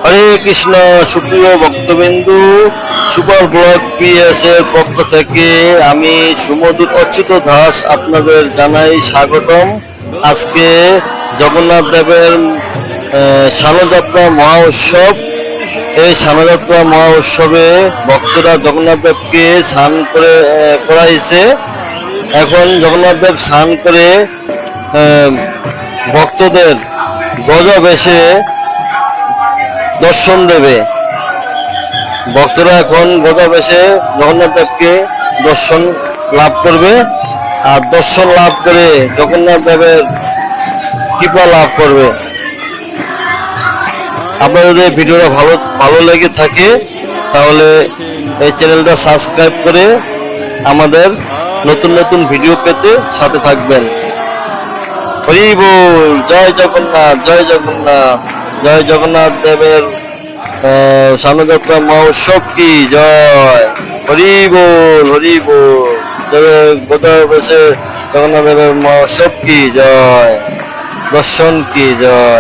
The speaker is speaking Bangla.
হরে কৃষ্ণ। সুপ্রিয় ভক্তবিন্দু, সুপার ব্লগ পিএস এর পক্ষ থেকে আমি সুমধুর অচ্যুত দাস আপনাদের জানাই স্বাগতম। আজকে জগন্নাথ দেবের স্নানযাত্রা মহা উৎসব। এই স্নানযাত্রা মহা উৎসবে ভক্তরা জগন্নাথ দেবকে স্নান করাইছে। এখন জগন্নাথ দেব স্নান করে ভক্তদের গজবেশে দর্শন দেবে। ভক্তরা এখন গজবেশে জগন্নাথ দেবকে দর্শন লাভ করবে, আর দর্শন লাভ করে জগন্নাথ দেবের কৃপা লাভ করবে। আপনাদের যদি ভিডিওটা ভালো লেগে থাকে তাহলে এই চ্যানেলটা সাবস্ক্রাইব করে আমাদের নতুন নতুন ভিডিও পেতে সাথে থাকবেন। হরি বল। জয় জগন্নাথ, জয় জগন্নাথ, জয় জগন্নাথ দেবের স্নানযাত্রা মহোৎসব কি জয়। হরি বল, হরি বল। জগন্নাথ দেবের মহোৎসব কি জয়, দর্শন কি জয়।